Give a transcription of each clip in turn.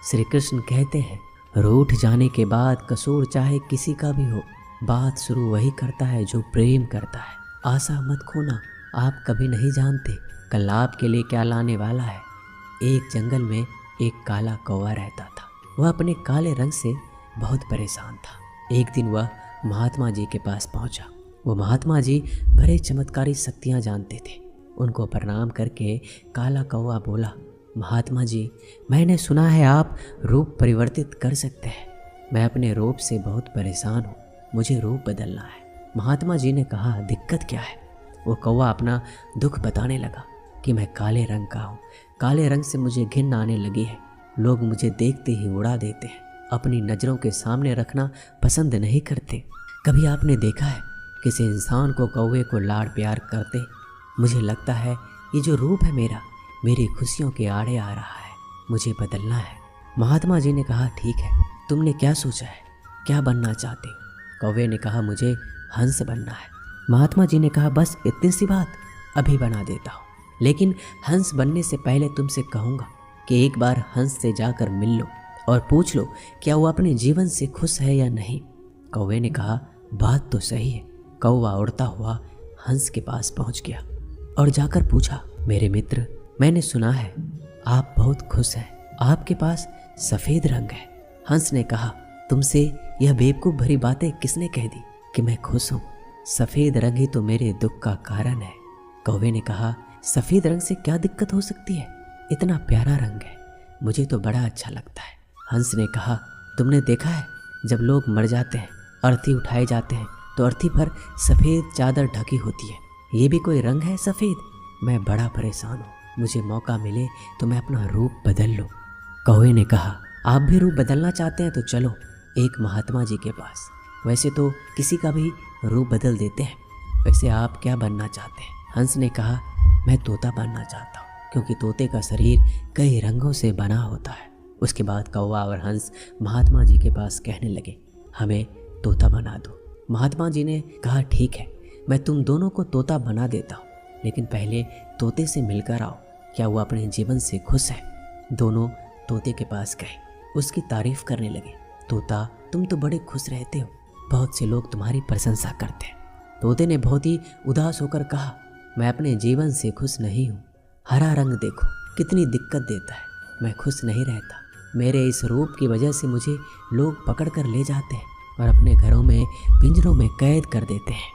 श्री कृष्ण कहते हैं, रूठ जाने के बाद कसूर चाहे किसी का भी हो, बात शुरू वही करता है जो प्रेम करता है। आशा मत खोना, आप कभी नहीं जानते कल आपके लिए क्या लाने वाला है। एक जंगल में एक काला कौवा रहता था। वह अपने काले रंग से बहुत परेशान था। एक दिन वह महात्मा जी के पास पहुंचा। वो महात्मा जी बड़े चमत्कारी शक्तियां जानते थे। उनको प्रणाम करके काला कौवा बोला, महात्मा जी, मैंने सुना है आप रूप परिवर्तित कर सकते हैं। मैं अपने रूप से बहुत परेशान हूँ, मुझे रूप बदलना है। महात्मा जी ने कहा, दिक्कत क्या है? वो कौवा अपना दुख बताने लगा कि मैं काले रंग का हूँ, काले रंग से मुझे घिन आने लगी है। लोग मुझे देखते ही उड़ा देते हैं, अपनी नज़रों के सामने रखना पसंद नहीं करते। कभी आपने देखा है किसी इंसान को कौवे को लाड़ प्यार करते? मुझे लगता है ये जो रूप है मेरा, मेरी खुशियों के आड़े आ रहा है, मुझे बदलना है। महात्मा जी ने कहा, ठीक है, तुमने क्या सोचा है, क्या बनना चाहते हो? कौवे ने कहा, मुझे हंस बनना है। महात्मा जी ने कहा, बस इतनी सी बात, अभी बना देता हूँ। लेकिन हंस बनने से पहले तुमसे कहूँगा कि एक बार हंस से जाकर मिल लो और पूछ लो क्या वो अपने जीवन से खुश है या नहीं। कौवे ने कहा, बात तो सही है। कौवा उड़ता हुआ हंस के पास पहुँच गया और जाकर पूछा, मेरे मित्र, मैंने सुना है आप बहुत खुश हैं, आपके पास सफ़ेद रंग है। हंस ने कहा, तुमसे यह बेवकूफ़ भरी बातें किसने कह दी कि मैं खुश हूँ? सफ़ेद रंग ही तो मेरे दुख का कारण है। कौवे ने कहा, सफ़ेद रंग से क्या दिक्कत हो सकती है? इतना प्यारा रंग है, मुझे तो बड़ा अच्छा लगता है। हंस ने कहा, तुमने देखा है जब लोग मर जाते हैं, अर्थी उठाए जाते हैं तो अर्थी पर सफ़ेद चादर ढकी होती है। ये भी कोई रंग है सफ़ेद? मैं बड़ा परेशान हूँ, मुझे मौका मिले तो मैं अपना रूप बदल लूँ। कौवे ने कहा, आप भी रूप बदलना चाहते हैं तो चलो एक महात्मा जी के पास, वैसे तो किसी का भी रूप बदल देते हैं। वैसे आप क्या बनना चाहते हैं? हंस ने कहा, मैं तोता बनना चाहता हूँ, क्योंकि तोते का शरीर कई रंगों से बना होता है। उसके बाद कौवा और हंस महात्मा जी के पास कहने लगे, हमें तोता बना दो। महात्मा जी ने कहा, ठीक है, मैं तुम दोनों को तोता बना देता हूँ, लेकिन पहले तोते से मिलकर आओ, क्या वो अपने जीवन से खुश है? दोनों तोते के पास गए, उसकी तारीफ करने लगे। तोता, तुम तो बड़े खुश रहते हो, बहुत से लोग तुम्हारी प्रशंसा करते हैं। तोते ने बहुत ही उदास होकर कहा, मैं अपने जीवन से खुश नहीं हूँ। हरा रंग देखो कितनी दिक्कत देता है, मैं खुश नहीं रहता। मेरे इस रूप की वजह से मुझे लोग पकड़ कर ले जाते हैं और अपने घरों में पिंजरों में कैद कर देते हैं,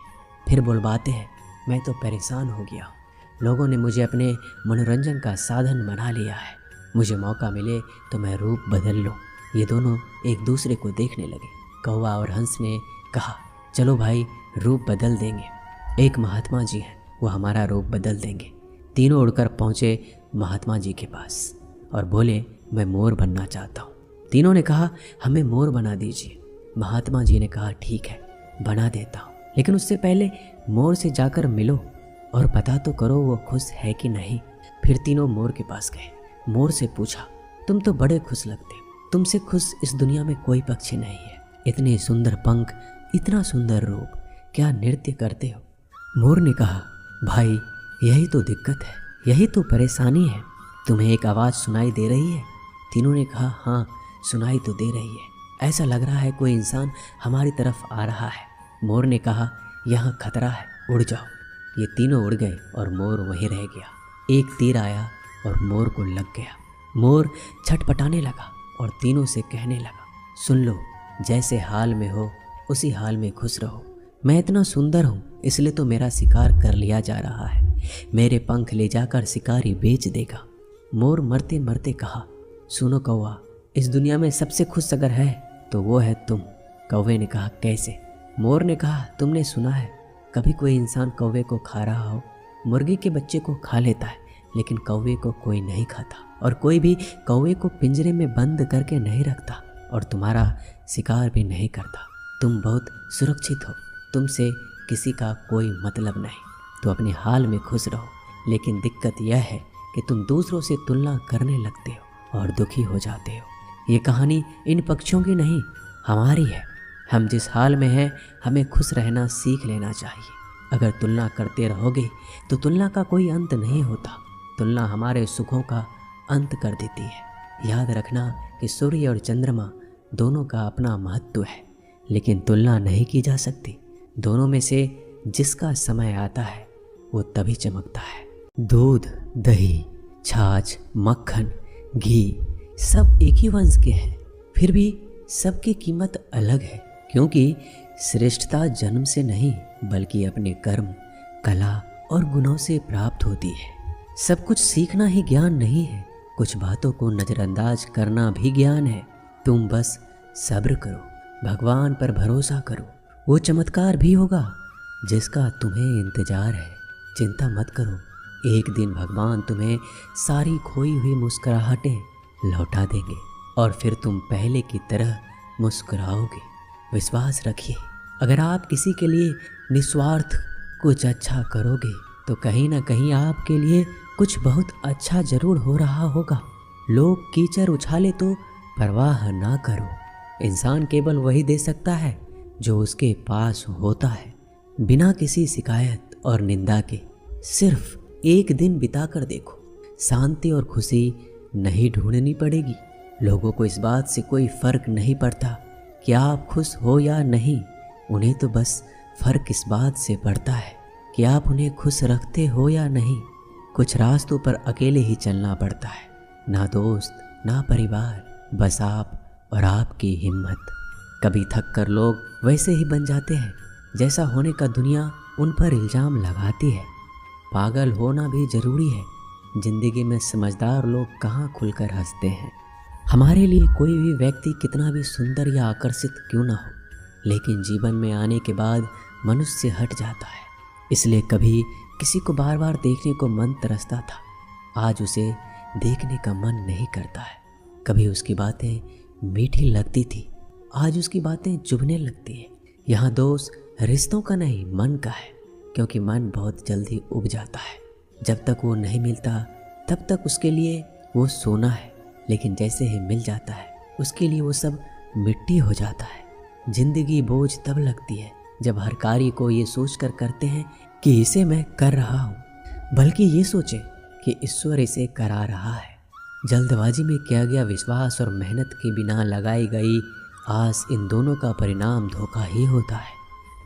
फिर बुलवाते हैं। मैं तो परेशान हो गया हूँ, लोगों ने मुझे अपने मनोरंजन का साधन बना लिया है। मुझे मौका मिले तो मैं रूप बदल लूँ। ये दोनों एक दूसरे को देखने लगे। कौवा और हंस ने कहा, चलो भाई, रूप बदल देंगे। एक महात्मा जी हैं, वो हमारा रूप बदल देंगे। तीनों उड़कर पहुँचे महात्मा जी के पास और बोले, मैं मोर बनना चाहता हूँ। तीनों ने कहा, हमें मोर बना दीजिए। महात्मा जी ने कहा, ठीक है, बना देता हूँ, लेकिन उससे पहले मोर से जाकर मिलो और पता तो करो वो खुश है कि नहीं। फिर तीनों मोर के पास गए। मोर से पूछा, तुम तो बड़े खुश लगते हो, तुमसे खुश इस दुनिया में कोई पक्षी नहीं है। इतने सुंदर पंख, इतना सुंदर रूप, क्या नृत्य करते हो? मोर ने कहा, भाई, यही तो दिक्कत है, यही तो परेशानी है। तुम्हें एक आवाज़ सुनाई दे रही है? तीनों ने कहा, हाँ, सुनाई तो दे रही है। ऐसा लग रहा है कोई इंसान हमारी तरफ आ रहा है। मोर ने कहा, यहाँ खतरा है, उड़ जाओ। ये तीनों उड़ गए और मोर वहीं रह गया। एक तीर आया और मोर को लग गया। मोर छटपटाने लगा और तीनों से कहने लगा, सुन लो, जैसे हाल में हो उसी हाल में खुश रहो। मैं इतना सुंदर हूँ इसलिए तो मेरा शिकार कर लिया जा रहा है। मेरे पंख ले जाकर शिकारी बेच देगा। मोर मरते मरते कहा, सुनो कौवा, इस दुनिया में सबसे खुश अगर है तो वो है तुम। कौवे ने कहा, कैसे? मोर ने कहा, तुमने सुना है कभी कोई इंसान कौवे को खा रहा हो? मुर्गी के बच्चे को खा लेता है, लेकिन कौवे को कोई नहीं खाता, और कोई भी कौवे को पिंजरे में बंद करके नहीं रखता और तुम्हारा शिकार भी नहीं करता। तुम बहुत सुरक्षित हो, तुमसे किसी का कोई मतलब नहीं, तो अपने हाल में खुश रहो। लेकिन दिक्कत यह है कि तुम दूसरों से तुलना करने लगते हो और दुखी हो जाते हो। ये कहानी इन पक्षियों की नहीं, हमारी है। हम जिस हाल में हैं, हमें खुश रहना सीख लेना चाहिए। अगर तुलना करते रहोगे तो तुलना का कोई अंत नहीं होता। तुलना हमारे सुखों का अंत कर देती है। याद रखना कि सूर्य और चंद्रमा दोनों का अपना महत्व है, लेकिन तुलना नहीं की जा सकती। दोनों में से जिसका समय आता है वो तभी चमकता है। दूध, दही, छाछ, मक्खन, घी सब एक ही वंश के हैं, फिर भी सबकी कीमत अलग है, क्योंकि श्रेष्ठता जन्म से नहीं बल्कि अपने कर्म, कला और गुणों से प्राप्त होती है। सब कुछ सीखना ही ज्ञान नहीं है, कुछ बातों को नज़रअंदाज करना भी ज्ञान है। तुम बस सब्र करो, भगवान पर भरोसा करो, वो चमत्कार भी होगा जिसका तुम्हें इंतजार है। चिंता मत करो, एक दिन भगवान तुम्हें सारी खोई हुई मुस्कुराहटें लौटा देंगे और फिर तुम पहले की तरह मुस्कुराओगे। विश्वास रखिए, अगर आप किसी के लिए निस्वार्थ कुछ अच्छा करोगे तो कहीं ना कहीं आपके लिए कुछ बहुत अच्छा जरूर हो रहा होगा। लोग कीचड़ उछाले तो परवाह ना करो। इंसान केवल वही दे सकता है जो उसके पास होता है। बिना किसी शिकायत और निंदा के सिर्फ एक दिन बिता कर देखो, शांति और खुशी नहीं ढूंढनी पड़ेगी। लोगों को इस बात से कोई फर्क नहीं पड़ता कि आप खुश हो या नहीं, उन्हें तो बस फर्क इस बात से पड़ता है कि आप उन्हें खुश रखते हो या नहीं। कुछ रास्तों पर अकेले ही चलना पड़ता है, ना दोस्त ना परिवार, बस आप और आपकी हिम्मत। कभी थक कर लोग वैसे ही बन जाते हैं जैसा होने का दुनिया उन पर इल्ज़ाम लगाती है। पागल होना भी ज़रूरी है। जिंदगी में समझदार लोग कहाँ खुलकर हंसते हैं। हमारे लिए कोई भी व्यक्ति कितना भी सुंदर या आकर्षित क्यों ना हो, लेकिन जीवन में आने के बाद मनुष्य हट जाता है। इसलिए कभी किसी को बार बार देखने को मन तरसता था, आज उसे देखने का मन नहीं करता है। कभी उसकी बातें मीठी लगती थी, आज उसकी बातें चुभने लगती है। यहाँ दोष रिश्तों का नहीं मन का है, क्योंकि मन बहुत जल्दी उब जाता है। जब तक वो नहीं मिलता तब तक उसके लिए वो सोना है, लेकिन जैसे ही मिल जाता है उसके लिए वो सब मिट्टी हो जाता है। जिंदगी बोझ तब लगती है जब हर कार्य को ये सोचकर करते हैं कि इसे मैं कर रहा हूँ, बल्कि ये सोचें कि ईश्वर इसे करा रहा है। जल्दबाजी में किया गया विश्वास और मेहनत के बिना लगाई गई आस, इन दोनों का परिणाम धोखा ही होता है।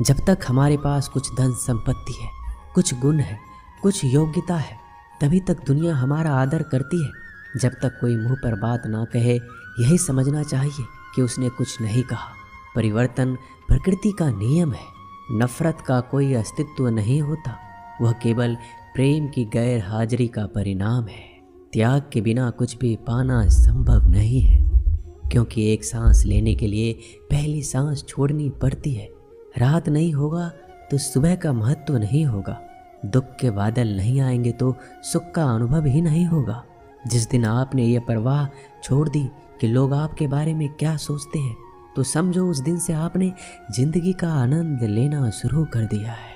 जब तक हमारे पास कुछ धन संपत्ति है, कुछ गुण है, कुछ योग्यता है, तभी तक दुनिया हमारा आदर करती है। जब तक कोई मुंह पर बात ना कहे, यही समझना चाहिए कि उसने कुछ नहीं कहा। परिवर्तन प्रकृति का नियम है। नफरत का कोई अस्तित्व नहीं होता, वह केवल प्रेम की गैर हाजिरी का परिणाम है। त्याग के बिना कुछ भी पाना संभव नहीं है, क्योंकि एक सांस लेने के लिए पहली सांस छोड़नी पड़ती है। रात नहीं होगा तो सुबह का महत्व नहीं होगा। दुख के बादल नहीं आएंगे तो सुख का अनुभव ही नहीं होगा। जिस दिन आपने ये परवाह छोड़ दी कि लोग आपके बारे में क्या सोचते हैं, तो समझो उस दिन से आपने जिंदगी का आनंद लेना शुरू कर दिया है।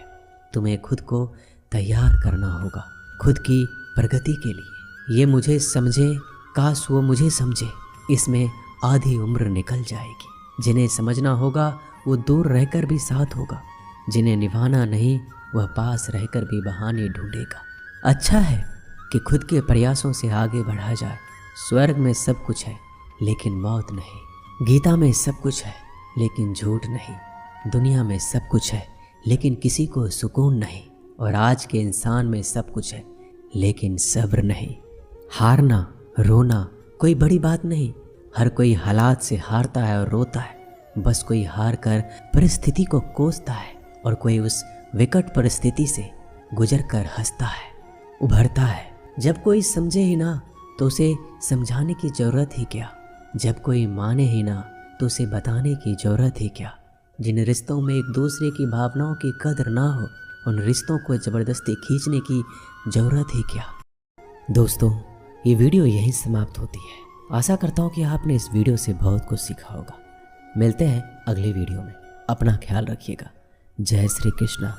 तुम्हें खुद को तैयार करना होगा, खुद की प्रगति के लिए। ये मुझे समझे, काश वो मुझे समझे, इसमें आधी उम्र निकल जाएगी। जिन्हें समझना होगा वो दूर रहकर भी साथ होगा, जिन्हें निभाना नहीं वह पास रहकर भी बहाने ढूंढेगा। अच्छा है कि खुद के प्रयासों से आगे बढ़ा जाए। स्वर्ग में सब कुछ है लेकिन मौत नहीं। गीता में सब कुछ है लेकिन झूठ नहीं। दुनिया में सब कुछ है लेकिन किसी को सुकून नहीं। और आज के इंसान में सब कुछ है लेकिन सब्र नहीं। हारना रोना कोई बड़ी बात नहीं। हर कोई हालात से हारता है और रोता है। बस कोई हार कर परिस्थिति को कोसता है और कोई उस विकट परिस्थिति से गुजर कर हंसता है, उभरता है। जब कोई समझे ही ना तो उसे समझाने की ज़रूरत ही क्या। जब कोई माने ही ना तो उसे बताने की ज़रूरत ही क्या। जिन रिश्तों में एक दूसरे की भावनाओं की कदर ना हो, उन रिश्तों को ज़बरदस्ती खींचने की ज़रूरत ही क्या। दोस्तों, ये वीडियो यहीं समाप्त होती है। आशा करता हूँ कि आपने इस वीडियो से बहुत कुछ सीखा होगा। मिलते हैं अगले वीडियो में। अपना ख्याल रखिएगा। जय श्री कृष्णा।